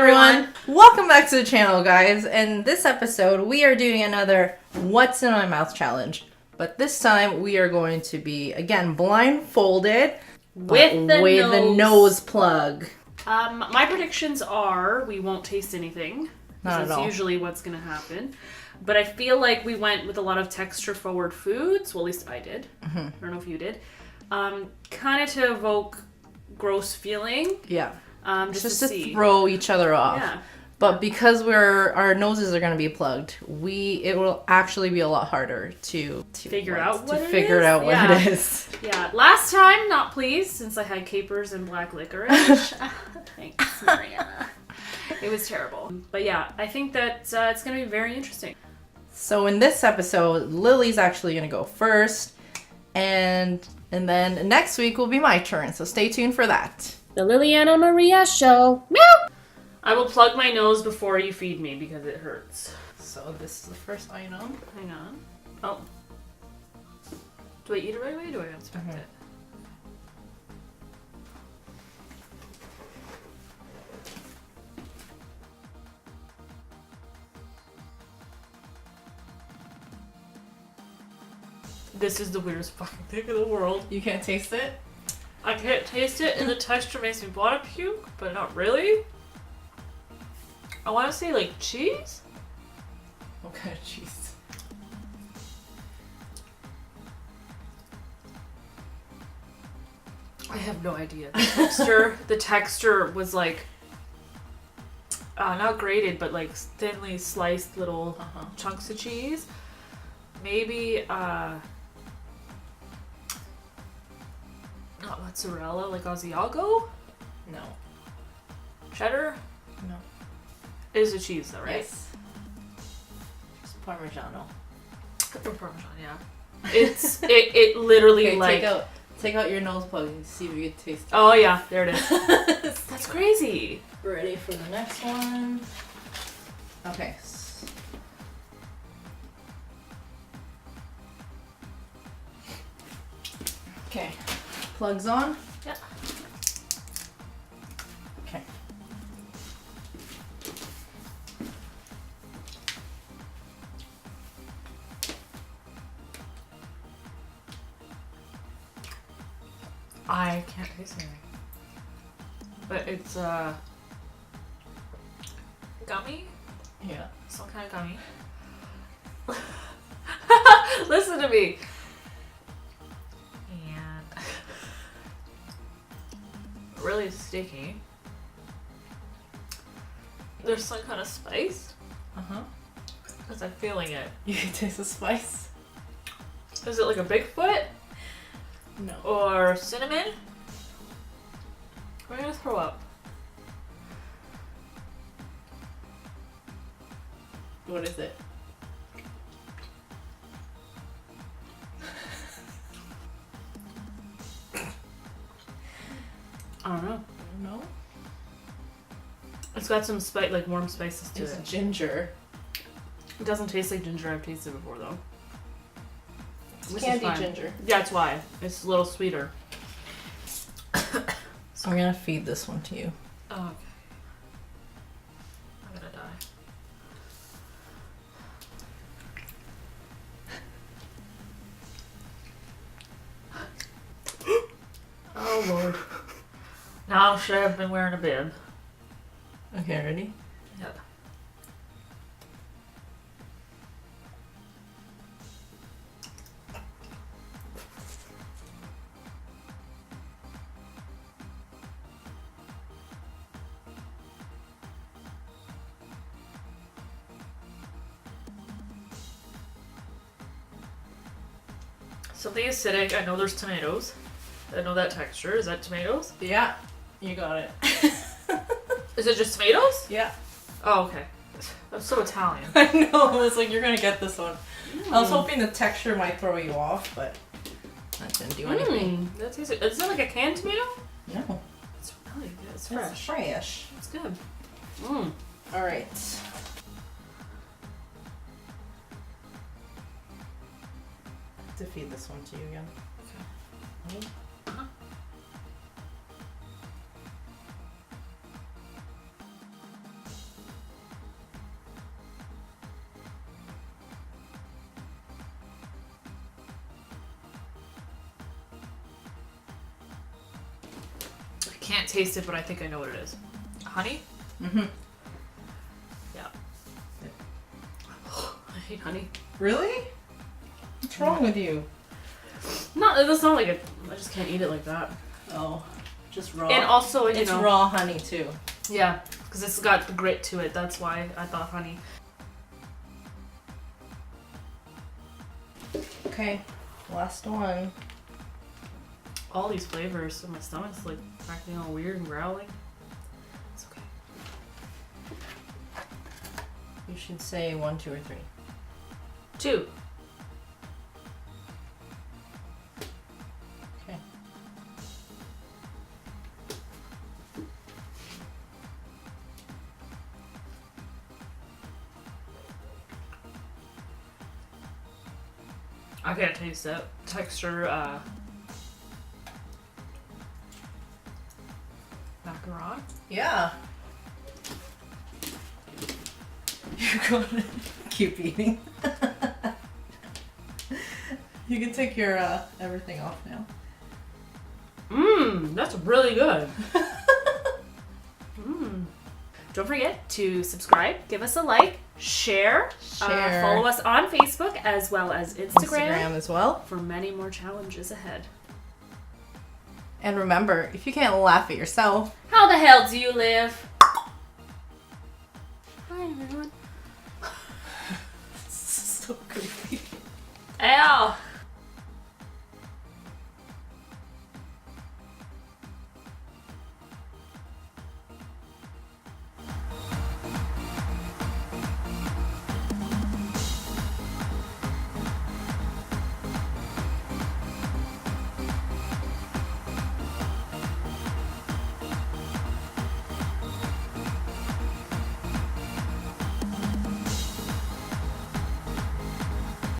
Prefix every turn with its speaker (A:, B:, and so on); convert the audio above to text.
A: everyone. Welcome back to the channel, guys. In this episode, we are doing another What's in My Mouth challenge. But this time, we are going to be, again, blindfolded
B: with the
A: nose plug.
B: My predictions are we won't taste anything.
A: Not at all.
B: That's usually what's going to happen. But I feel like we went with a lot of texture-forward foods. Well, at least I did. Mm-hmm. I don't know if you did. Kind of to evoke gross feeling.
A: Yeah.
B: Just
A: to throw each other off.
B: Yeah.
A: But because our noses are going to be plugged, it will actually be a lot harder to
B: figure out what
A: it is.
B: Yeah. Last time, not pleased, since I had capers and black licorice. Thanks, Maria. It was terrible. But yeah, I think that it's going to be very interesting.
A: So in this episode, Lily's actually going to go first, and then next week will be my turn. So stay tuned for that.
C: The Liliana and Maria Show. Meow!
B: I will plug my nose before you feed me because it hurts.
A: So this is the first item.
B: Hang on. Oh. Do I eat it right away or do I inspect it? This is the weirdest fucking thing in the world.
A: You can't taste it?
B: I can't taste it, and the texture makes me want to puke, but not really. I want to say like cheese.
A: What kind of cheese?
B: I have no idea. The texture was like not grated, but like thinly sliced little chunks of cheese. Maybe not mozzarella, like Asiago?
A: No.
B: Cheddar?
A: No.
B: It is a cheese though, right?
A: Yes. Just Parmigiano.
B: Parmesan, yeah. It literally
A: okay,
B: like
A: take out your nose plug and see if you can taste it.
B: Oh yeah, there it is. That's crazy.
A: Ready for the next one. Okay. Okay. Plugs on?
B: Yeah.
A: Okay.
B: I can't taste anything. But it's gummy?
A: Yeah.
B: Some kind of gummy. Listen to me. And really sticky. There's some kind of spice. Because I'm feeling it.
A: You can taste the spice?
B: Is it like a Bigfoot?
A: No.
B: Or cinnamon? We're gonna throw up.
A: What is it?
B: I don't know.
A: No?
B: It's got some spice, like warm spices to
A: It's
B: it.
A: ginger.
B: It doesn't taste like ginger. I've tasted before though.
A: It's candy ginger.
B: Yeah, that's why. It's a little sweeter.
A: So I'm gonna feed this one to you.
B: Oh, okay. I'm gonna die. Oh Lord. Now should I have been wearing a bib?
A: Okay, ready?
B: Yep. Something acidic. I know there's tomatoes. I know that texture. Is that tomatoes?
A: Yeah. You got it.
B: Is it just tomatoes?
A: Yeah.
B: Oh, okay. I'm so Italian.
A: I know. I was like, you're gonna get this one. I was hoping the texture might throw you off, but that didn't do anything.
B: That tastes. Is that like a canned tomato?
A: No.
B: It's really good. It's fresh.
A: It's fresh.
B: It's good.
A: All right. To feed this one to you again. Okay.
B: Uh-huh. can't taste it, but I think I know what it is. Honey?
A: Mm-hmm.
B: Yeah. I hate honey.
A: Really? What's wrong with you?
B: It's not like it. I just can't eat it like that.
A: Oh, just raw.
B: And also,
A: it's raw honey too.
B: Yeah, because it's got the grit to it. That's why I thought honey.
A: Okay, last one.
B: All these flavors, so my stomach's like acting all weird and growling. It's okay.
A: You should say 1, 2, or 3.
B: 2.
A: Okay.
B: I can't taste that texture. Macaron?
A: Yeah. You're gonna keep eating. You can take your everything off now.
B: That's really good. Don't forget to subscribe, give us a like, share. Follow us on Facebook as well as Instagram
A: as well.
B: for many more challenges ahead.
A: And remember, if you can't laugh at yourself,
B: How the hell do you live? Bye, everyone.
A: so creepy.
B: Ow!